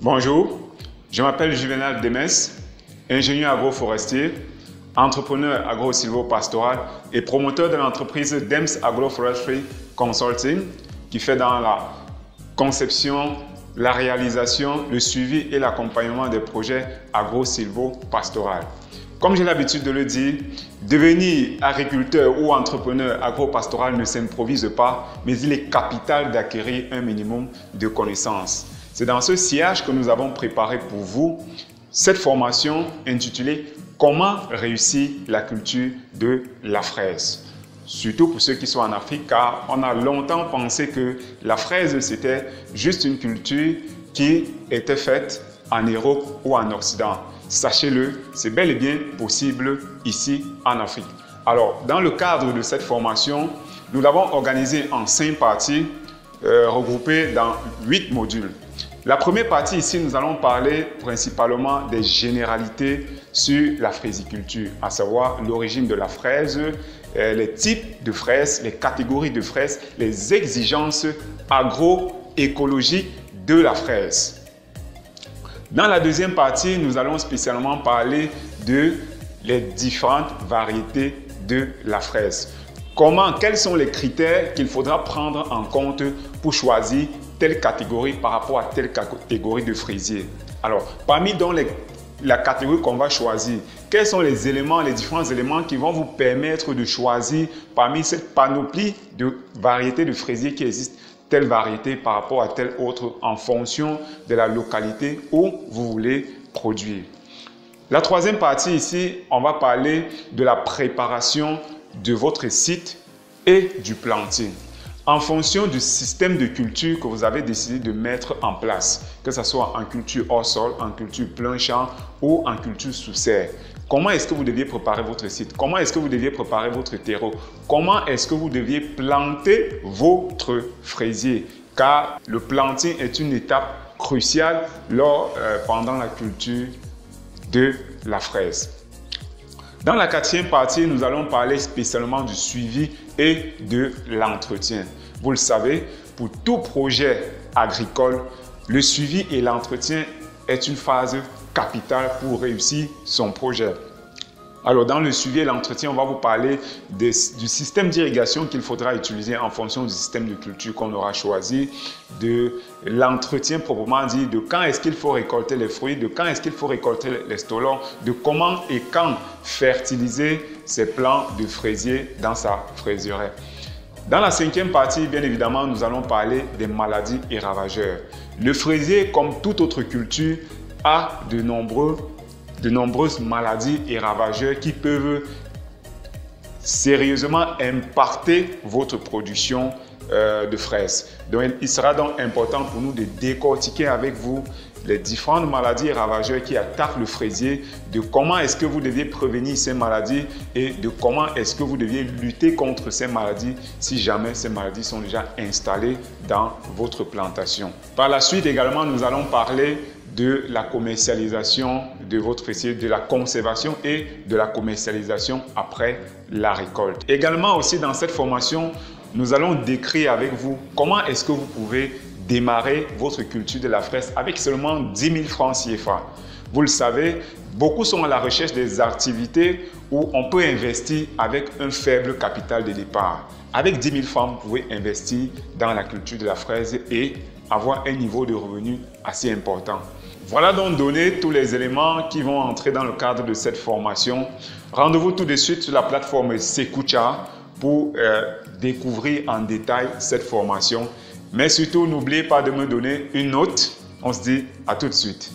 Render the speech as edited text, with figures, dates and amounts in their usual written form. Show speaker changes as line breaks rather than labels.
Bonjour, je m'appelle Juvenal Demes, ingénieur agroforestier, entrepreneur agro-silvo-pastoral et promoteur de l'entreprise Dems Agroforestry Consulting qui fait dans la conception, la réalisation, le suivi et l'accompagnement des projets agro-silvo-pastoral. Comme j'ai l'habitude de le dire, devenir agriculteur ou entrepreneur agro-pastoral ne s'improvise pas, mais il est capital d'acquérir un minimum de connaissances. C'est dans ce sillage que nous avons préparé pour vous cette formation intitulée « Comment réussir la culture de la fraise ». Surtout pour ceux qui sont en Afrique, car on a longtemps pensé que la fraise, c'était juste une culture qui était faite en Europe ou en Occident. Sachez-le, c'est bel et bien possible ici en Afrique. Alors, dans le cadre de cette formation, nous l'avons organisée en 5 parties, regroupées dans 8 modules. La première partie ici, nous allons parler principalement des généralités sur la fraisiculture, à savoir l'origine de la fraise, les types de fraises, les catégories de fraises, les exigences agroécologiques de la fraise. Dans la deuxième partie, nous allons spécialement parler de les différentes variétés de la fraise. Quels sont les critères qu'il faudra prendre en compte pour choisir telle catégorie par rapport à telle catégorie de fraisier. Alors, parmi la catégorie qu'on va choisir, quels sont les éléments, les différents éléments qui vont vous permettre de choisir parmi cette panoplie de variétés de fraisiers qui existent, telle variété par rapport à telle autre en fonction de la localité où vous voulez produire. La troisième partie ici, on va parler de la préparation de votre site et du planting. En fonction du système de culture que vous avez décidé de mettre en place, que ce soit en culture hors sol, en culture plein champ ou en culture sous serre. Comment est-ce que vous deviez préparer votre site? Comment est-ce que vous deviez préparer votre terreau? Comment est-ce que vous deviez planter votre fraisier? Car le planting est une étape cruciale pendant la culture de la fraise. Dans la quatrième partie, nous allons parler spécialement du suivi et de l'entretien. Vous le savez, pour tout projet agricole, le suivi et l'entretien est une phase capitale pour réussir son projet. Alors, dans le suivi et l'entretien, on va vous parler du système d'irrigation qu'il faudra utiliser en fonction du système de culture qu'on aura choisi, de l'entretien proprement dit, de quand est-ce qu'il faut récolter les fruits, de quand est-ce qu'il faut récolter les stolons, de comment et quand fertiliser ces plants de fraisier dans sa fraiseraie. Dans la cinquième partie, bien évidemment, nous allons parler des maladies et ravageurs. Le fraisier, comme toute autre culture, a de nombreuses maladies et ravageurs qui peuvent sérieusement impacter votre production de fraises. Donc, il sera donc important pour nous de décortiquer avec vous les différentes maladies et ravageurs qui attaquent le fraisier, de comment est-ce que vous deviez prévenir ces maladies et de comment est-ce que vous deviez lutter contre ces maladies si jamais ces maladies sont déjà installées dans votre plantation. Par la suite également, nous allons parler de la commercialisation de votre fraisier, de la conservation et de la commercialisation après la récolte. Également aussi dans cette formation, nous allons décrire avec vous comment est-ce que vous pouvez démarrer votre culture de la fraise avec seulement 10 000 francs CFA. Vous le savez, beaucoup sont à la recherche des activités où on peut investir avec un faible capital de départ. Avec 10 000 francs, vous pouvez investir dans la culture de la fraise et avoir un niveau de revenu assez important. Voilà donc donné tous les éléments qui vont entrer dans le cadre de cette formation. Rendez-vous tout de suite sur la plateforme Sekucha pour découvrir en détail cette formation. Mais surtout, n'oubliez pas de me donner une note. On se dit à tout de suite.